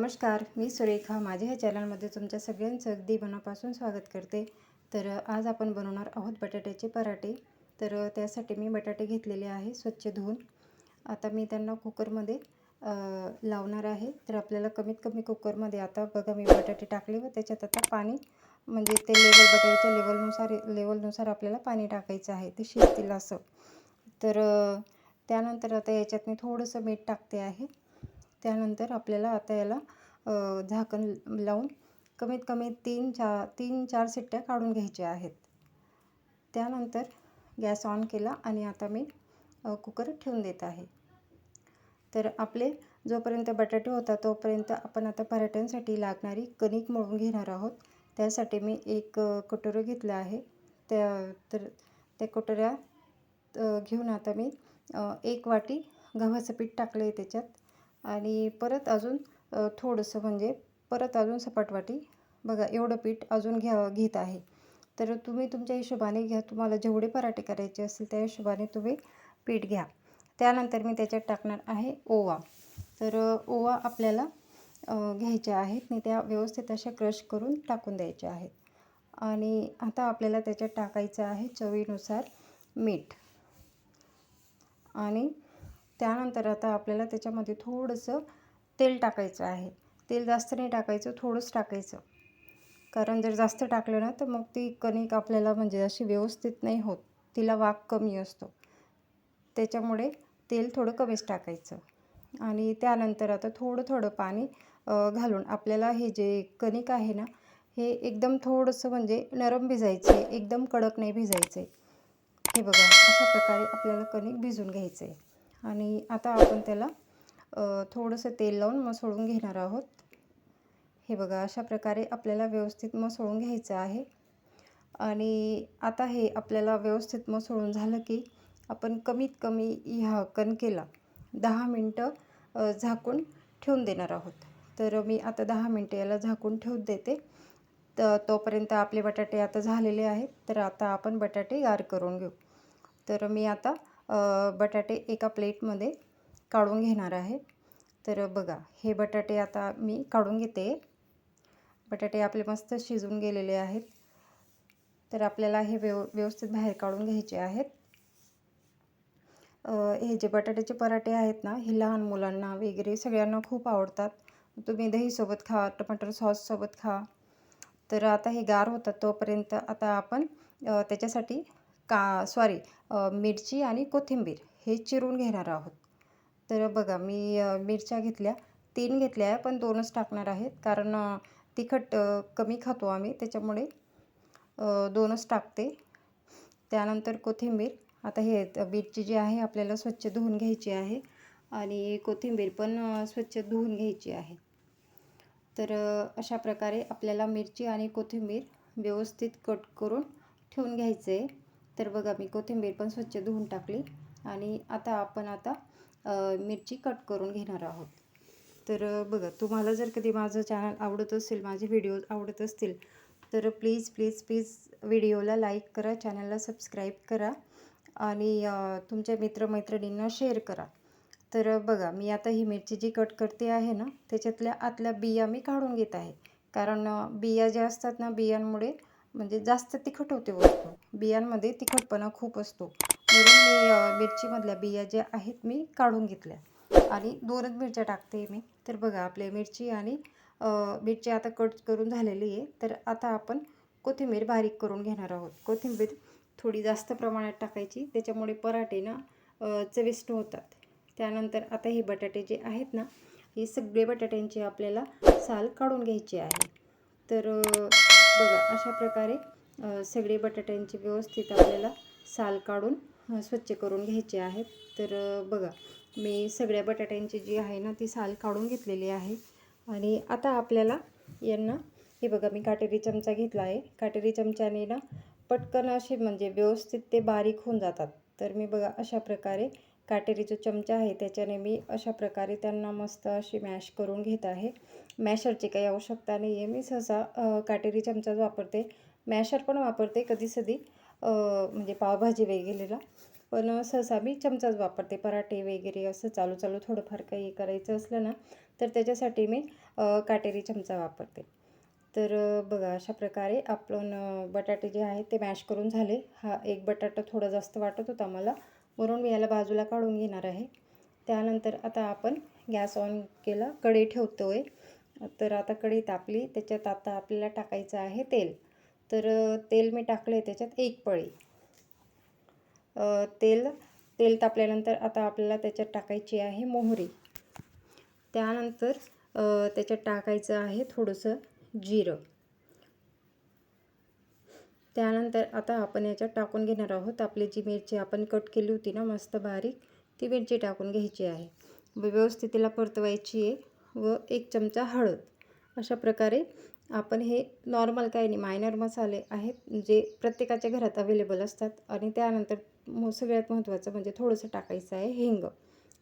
नमस्कार, मी सुरेखा. माझ्या ह्या चॅनलमध्ये तुमच्या सगळ्यांचं अगदी मनापासून स्वागत करते. तर आज आपण बनवणार आहोत बटाट्याचे पराठे. तर त्यासाठी मी बटाटे घेतलेले आहे स्वच्छ धुवून. आता मी त्यांना कुकरमध्ये लावणार आहे. तर आपल्याला कमीत कमी कुकरमध्ये आता बघा मी बटाटे टाकले व त्याच्यात आता पाणी म्हणजे ते बटाट्याच्या लेवलनुसार आपल्याला पाणी टाकायचं आहे, ते शिजतील असं. तर त्यानंतर आता याच्यात मी थोडंसं मीठ टाकते आहे. त्यानंतर आपल्याला आता याला झाकण लावून कमीत कमी 3-4 शिट्ट्या काढून घ्यायच्या आहेत. त्यानंतर गॅस ऑन केला आणि आता मी कुकर ठेवून देत आहे. तर आपले जोपर्यंत बटाटे होतात तोपर्यंत आपण आता पराठ्यांसाठी लागणारी कणिक मळून घेणार आहोत. त्यासाठी मी एक कटोरं घेतलं आहे. त्या कटोऱ्यात घेऊन आता मी 1 वाटी गव्हाचं पीठ टाकलं आहे त्याच्यात. आणि परत अजून थोडंसं म्हणजे परत अजून सपाट वाटी बघा एवढं पीठ अजून घेत आहे. तर तुम्ही तुमच्या हिशोबाने घ्या, तुम्हाला जेवढे पराठे करायचे असतील त्या हिशोबाने तुम्ही पीठ घ्या. त्यानंतर मी त्याच्यात टाकणार आहे ओवा. तर ओवा आपल्याला घ्यायच्या आहेत आणि त्या व्यवस्थित अशा क्रश करून टाकून द्यायच्या आहेत. आणि आता आपल्याला त्याच्यात टाकायचं आहे चवीनुसार मीठ. आणि त्यानंतर आता आपल्याला त्याच्यामध्ये थोडंसं तेल टाकायचं आहे. तेल जास्त नाही टाकायचं, थोडंच टाकायचं. कारण जर जास्त टाकलं ना तर मग ती कणिक आपल्याला म्हणजे अशी व्यवस्थित नाही होत, तिला वाफ कमी असतो. त्याच्यामुळे तेल थोडं कमीच टाकायचं. आणि त्यानंतर आता थोडं पाणी घालून आपल्याला हे जे कणिक आहे ना हे एकदम थोडंसं म्हणजे नरम भिजायचं आहे, एकदम कडक नाही भिजायचं आहे. हे बघा अशा प्रकारे आपल्याला कणिक भिजून घ्यायचं आहे. आणि आता आपण त्याला थोडंसं तेल लावून मसळून घेणार आहोत. हे बघा अशा प्रकारे आपल्याला व्यवस्थित मसळून घ्यायचं आहे. आणि आता हे आपल्याला व्यवस्थित मसळून झालं की आपण कमीत कमी ह्या कणकेला 10 मिनटं झाकून ठेवून देणार आहोत. तर मी आता 10 मिनटं याला झाकून ठेवून देते. तोपर्यंत आपले बटाटे आता झालेले आहेत. तर आता आपण बटाटे गार करून घेऊ. तर मी आता बटाटे एका प्लेटमध्ये काढून घेणार आहे. तर बघा हे बटाटे आता मी काढून घेते. बटाटे आपले मस्त शिजून गेलेले आहेत. तर आपल्याला हे व्यवस्थित बाहेर काढून घ्यायचे आहेत. हे जे बटाट्याचे पराठे आहेत ना हे लहान मुलांना वगैरे सगळ्यांना खूप आवडतात. तुम्ही दहीसोबत खा, टमाटर सॉससोबत खा. तर आता हे गार होतात तोपर्यंत आता आपण त्याच्यासाठी मिरची आणि कोथिंबीर हे चिरून घेणार आहोत. तर बघा मी मिरच्या घेतल्या 3 घेतल्या आहे, पण 2च टाकणार आहेत. कारण तिखट कमी खातो आम्ही, त्याच्यामुळे 2च टाकते. त्यानंतर कोथिंबीर. आता हे मिरची जी आहे आपल्याला स्वच्छ धुवून घ्यायची आहे आणि कोथिंबीर पण स्वच्छ धुवून घ्यायची आहे. तर अशा प्रकारे आपल्याला मिरची आणि कोथिंबीर व्यवस्थित कट करून ठेवून घ्यायचं आहे. तर बघा मी कोथिंबीर पण स्वच्छ धुवून टाकली आणि आता आपण मिरची कट करून घेणार आहोत. तर बघा तुम्हाला जर कधी माझं चॅनल आवडत असेल, माझे व्हिडिओज आवडत असतील तर प्लीज व्हिडिओला लाईक करा, चॅनलला सबस्क्राईब करा आणि तुमच्या मित्रमैत्रिणींना शेअर करा. तर बघा मी आता ही मिरची जी कट करते आहे ना त्याच्यातल्या आतल्या बिया मी काढून घेत आहे. कारण बिया ज्या असतात ना बियांमुळे म्हणजे जास्त तिखट होते वस्तू. बियांमध्ये तिखटपणा खूप असतो. म्हणून मी मिरचीमधल्या बिया ज्या आहेत मी काढून घेतल्या आणि 2च मिरच्या टाकते मी. तर बघा आपल्या मिरची आता कट करून झालेली आहे. तर आता आपण कोथिंबीर बारीक करून घेणार आहोत. कोथिंबीर थोडी जास्त प्रमाणात टाकायची, त्याच्यामुळे पराठे ना चविष्ट होतात. त्यानंतर आता हे बटाटे जे आहेत ना हे सगळे बटाट्यांची आपल्याला साल काढून घ्यायची आहे. तर बघा अशा प्रकारे सगळे बटाट्यांची व्यवस्थित आपल्याला साल काढून स्वच्छ करून घ्यायचे आहेत. तर बघा मी सगळ्या बटाट्यांची जी आहे ना ती साल काढून घेतलेली आहे. आणि आता आपल्याला यांना हे बघा मी काटेरी चमचा घेतला आहे. काटेरी चमच्याने ना पटकन असे म्हणजे व्यवस्थित ते बारीक होऊन जातात. तर मी बघा अशा प्रकारे काटेरी जो चमचा आहे त्याच्याने मी अशा प्रकारे त्यांना मस्त अशी मॅश करून घेत आहे. मॅशरची काही आवश्यकता नाही आहे. मी सहसा काटेरी चमचाच वापरते. मॅशर पण वापरते कधीकधी म्हणजे पावभाजी वगैरेला, पण सहसा मी चमचाच वापरते. पराठे वगैरे असं चालू थोडंफार काही करायचं असलं ना तर त्याच्यासाठी मी काटेरी चमचा वापरते. तर बघा अशा प्रकारे आपण बटाटे जे आहेत ते मॅश करून झाले. हा एक बटाटा थोडा जास्त वाटत होता मला, म्हणून मी याला बाजूला काढून घेणार आहे. त्यानंतर आता आपण गॅस ऑन केला, कढई ठेवतो आहे. तर आता कढई तापली, त्याच्यात आता आपल्याला टाकायचं आहे तेल. तर तेल मी टाकले त्याच्यात 1 पळी. तेल तापल्यानंतर आता आपल्याला त्याच्यात टाकायची आहे मोहरी. त्यानंतर त्याच्यात टाकायचं आहे थोडंसं जिरं. त्यानंतर आता आपण याच्यात टाकून घेणार आहोत आपली जी मिरची आपण कट केली होती ना मस्त बारीक, ती मिरची टाकून घ्यायची आहे. व्यवस्थित तिला परतवायची आहे व 1 चमचा हळद. अशा प्रकारे आपण हे नॉर्मल काही नाही, मायनर मसाले आहेत जे प्रत्येकाच्या घरात अवेलेबल असतात. आणि त्यानंतर सगळ्यात महत्त्वाचं म्हणजे थोडंसं टाकायचं आहे हिंग.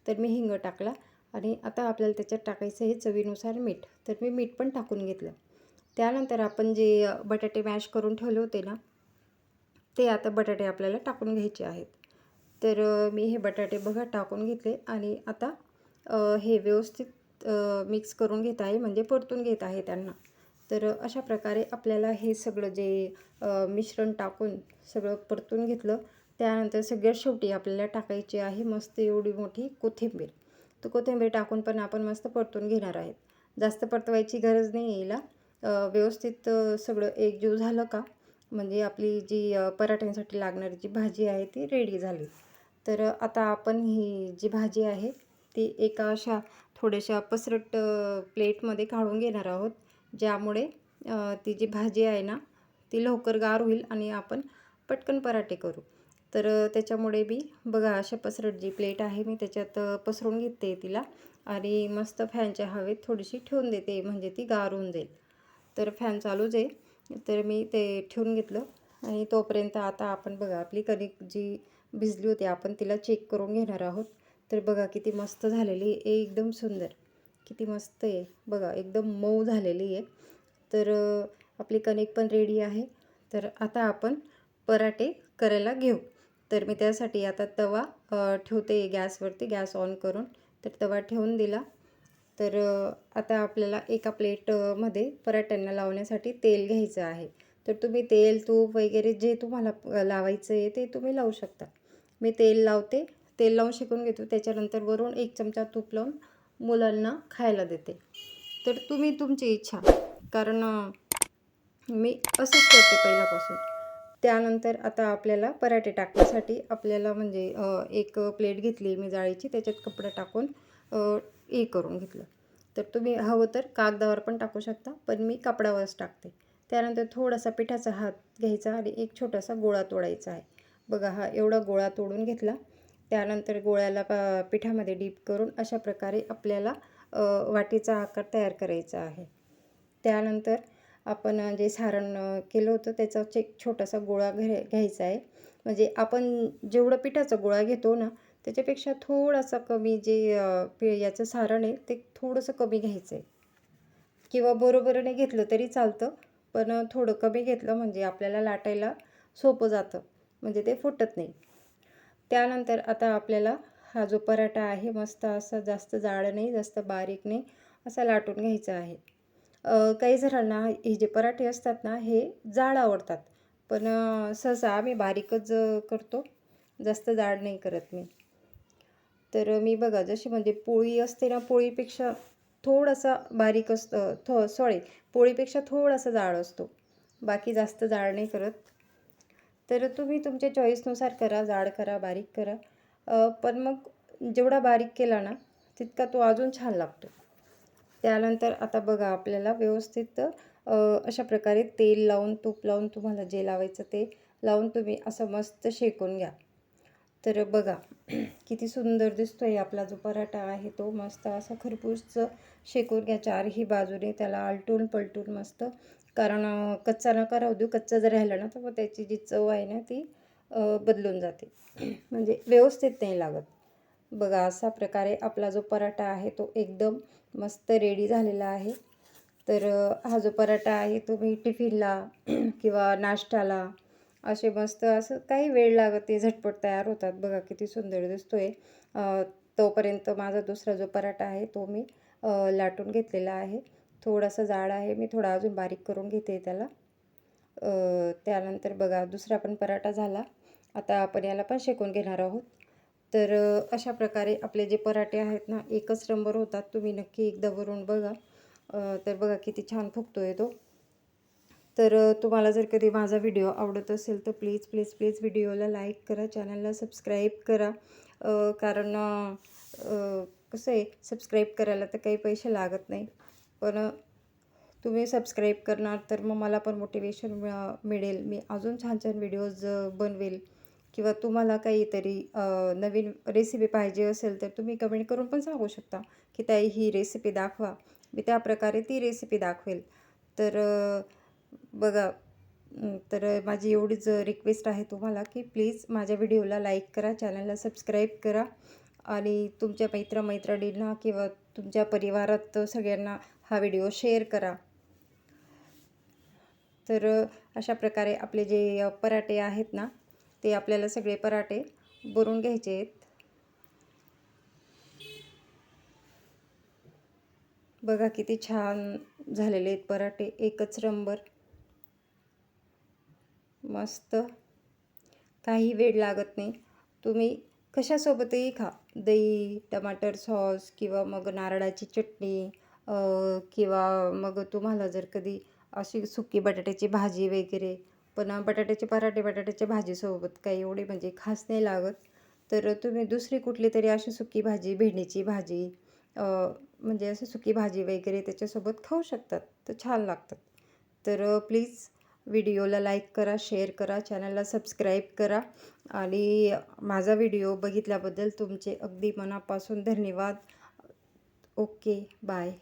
तर मी हिंग टाकला आणि आता आपल्याला त्याच्यात टाकायचं आहे चवीनुसार मीठ. तर मी मीठ पण टाकून घेतलं. त्यानंतर आपण जे बटाटे मॅश करून ठेवले होते ना, ते आता बटाटे आपल्याला टाकून घ्यायचे आहेत. तर मी हे बटाटे बघा टाकून घेतले आणि आता हे व्यवस्थित मिक्स करून घेत आहे, म्हणजे परतून घेत आहे त्यांना. तर अशा प्रकारे आपल्याला हे सगळं जे मिश्रण टाकून सगळं परतून घेतलं. त्यानंतर सगळ्यात शेवटी आपल्याला टाकायची आहे मस्त एवढी मोठी कोथिंबीर. तर कोथिंबीर टाकून पण आपण मस्त परतून घेणार आहेत. जास्त परतवायची गरज नाही आहे याला. व्यवस्थित सगळं एकजीव झालं का म्हणजे आपली जी पराठ्यांसाठी लागणारी जी भाजी आहे ती रेडी झाली. तर आता आपण ही जी भाजी आहे ती एका अशा थोड्याशा पसरट प्लेटमध्ये काढून घेणार आहोत, ज्यामुळे ती जी भाजी आहे ना ती लवकर गार होईल आणि आपण पटकन पराठे करू. तर त्याच्यामुळे मी बघा अशा पसरट जी प्लेट आहे मी त्याच्यात पसरून घेते तिला आणि मस्त फॅनच्या हवेत थोडीशी ठेवून देते, म्हणजे ती गार होऊन जाईल. तर फॅन चालूच आहे. तर मी ते ठेवून घेतलं आणि तोपर्यंत आता आपण बघा आपली कणिक जी भिजली होती आपण तिला चेक करून घेणार आहोत. तर बघा किती मस्त झालेली आहे, एकदम सुंदर, किती मस्त आहे बघा, एकदम मऊ झालेली आहे. तर आपली कणिक पण रेडी आहे. तर आता आपण पराठे करायला घेऊ. तर मी त्यासाठी आता तवा ठेवते गॅसवरती, गॅस ऑन करून. तर तवा ठेवून दिला. तर आता आपल्याला एका प्लेटमध्ये पराठ्यांना लावण्यासाठी तेल घ्यायचं आहे. तर तुम्ही तेल, तूप वगैरे जे तुम्हाला लावायचं आहे ते तुम्ही लावू शकता. मी तेल लावते, तेल लावून शेकून घेतो. त्याच्यानंतर वरून 1 चमचा तूप लावून मुलांना खायला देते. तर तुम्ही तुमची इच्छा, कारण मी असंच करते पहिल्यापासून. त्यानंतर आता आपल्याला पराठे टाकण्यासाठी आपल्याला म्हणजे एक प्लेट घेतली मी जाळीची, त्याच्यात कपडा टाकून हे करून घेतलं. तर तुम्ही हवं तर कागदावर पण टाकू शकता, पण मी कापडावरच टाकते. त्यानंतर थोडासा पिठाचा हात घ्यायचा आणि एक छोटासा गोळा तोडायचा आहे. बघा हा एवढा गोळा तोडून घेतला. त्यानंतर गोळ्याला पिठामध्ये डीप करून अशा प्रकारे आपल्याला वाटीचा आकार तयार करायचा आहे. त्यानंतर आपण जे सारण केलं होतं त्याचा एक छोटासा गोळा घ्यायचा आहे. म्हणजे आपण जेवढं पिठाचा गोळा घेतो ना त्याच्यापेक्षा थोडासा कमी जे याचं सारण आहे ते थोडंसं कमी घ्यायचं आहे, किंवा बरोबरीने घेतलं तरी चालतं, पण थोडं कमी घेतलं म्हणजे आपल्याला लाटायला सोपं जातं, म्हणजे ते फुटत नाही. त्यानंतर आता आपल्याला हा जो पराठा आहे मस्त असा जास्त जाड नाही जास्त बारीक नाही असा लाटून घ्यायचा आहे. काही जणांना हे जे पराठे असतात ना हे जाड आवडतात, पण सहसा आम्ही बारीकच करतो, जास्त जाड नाही करत मी. तर मी बघा जशी म्हणजे पोळी असते ना, पोळीपेक्षा थोडासा बारीक असतं, सॉरी पोळीपेक्षा थोडासा जाड असतो, बाकी जास्त जाड नाही करत. तर तुम्ही तुमच्या चॉईसनुसार करा, जाड करा, बारीक करा. पण मग जेवढा बारीक केला ना तितका तो अजून छान लागतो. त्यानंतर आता बघा आपल्याला व्यवस्थित अशा प्रकारे तेल लावून, तूप लावून, तुम्हाला जे लावायचं ते लावून तुम्ही असं मस्त शेकून घ्या. तर बघा किती सुंदर दिसतोय आपला जो पराठा आहे तो मस्त असा खरपूस शेकून घ्या चारही बाजूने, त्याला आलटून पलटून मस्त, कारण कच्चा नका राहू देऊ. कच्चा जर राहिला ना तर मग त्याची जी चव आहे ना ती बदलून जाते, म्हणजे व्यवस्थित नाही लागत. बघा अशा प्रकारे आपला जो पराठा आहे तो एकदम मस्त रेडी झालेला आहे. तर हा जो पराठा आहे तुम्ही टिफिनला किंवा नाश्त्याला असे मस्त असं काही वेळ लागत नाही, झटपट तयार होतात. बघा किती सुंदर दिसतोय. तोपर्यंत माझा दुसरा जो पराठा आहे तो मी लाटून घेतलेला आहे. थोडासा जाड आहे, मी थोडा अजून बारीक करून घेते त्याला. त्यानंतर बघा दुसरा पण पराठा झाला. आता आपण याला पण शेकून घेणार आहोत. तर अशा प्रकारे आपले जे पराठे आहेत ना, एकच नंबर होतात. तुम्ही नक्की एकदा वरून बघा. तर बघा किती छान फुगतोय तो. तर तुम्हाला जर कधी माझा व्हिडिओ आवडत असेल तर प्लीज प्लीज प्लीज व्हिडिओला लाईक करा, चॅनलला सबस्क्राईब करा. कारण कसं आहे, सबस्क्राईब करायला तर काही पैसे लागत नाही, पण तुम्ही सबस्क्राईब करणार तर मग मला पण मोटिवेशन मिळेल. मी अजून छान छान व्हिडिओज बनवेल. किंवा तुम्हाला काहीतरी नवीन रेसिपी पाहिजे असेल तर तुम्ही कमेंट करून पण सांगू शकता की ताई ही रेसिपी दाखवा. मी त्याप्रकारे ती रेसिपी दाखवेल. तर बघा, तर माझी एवढीच रिक्वेस्ट आहे तुम्हाला की प्लीज माझ्या व्हिडिओला लाईक करा, चॅनलला सबस्क्राईब करा आणि तुमच्या मित्रमैत्रिणींना किंवा तुमच्या परिवारात सगळ्यांना हा व्हिडिओ शेअर करा. तर अशा प्रकारे आपले जे पराठे आहेत ना, ते आपल्याला सगळे पराठे भरून घ्यायचे आहेत. बघा किती छान झालेले आहेत पराठे, एकच नंबर, मस्त, काही वेळ लागत नाही. तुम्ही कशासोबतही खा, दही, टमाटर सॉस किंवा मग नारळाची चटणी, किंवा मग तुम्हाला जर कधी अशी सुकी बटाट्याची भाजी वगैरे, पण बटाट्याचे पराठे बटाट्याच्या भाजीसोबत काही एवढे म्हणजे खास नाही लागत. तर तुम्ही दुसरी कुठली तरी अशी सुकी भाजी, भेंडीची भाजी, म्हणजे अशी सुकी भाजी वगैरे त्याच्यासोबत खाऊ शकतात, तर छान लागतात. तर प्लीज व्हिडिओला लाईक करा, शेअर करा, चॅनलला सबस्क्राईब करा आणि माझा व्हिडिओ बघितल्याबद्दल तुमचे अगदी मनापासून धन्यवाद. Okay, bye.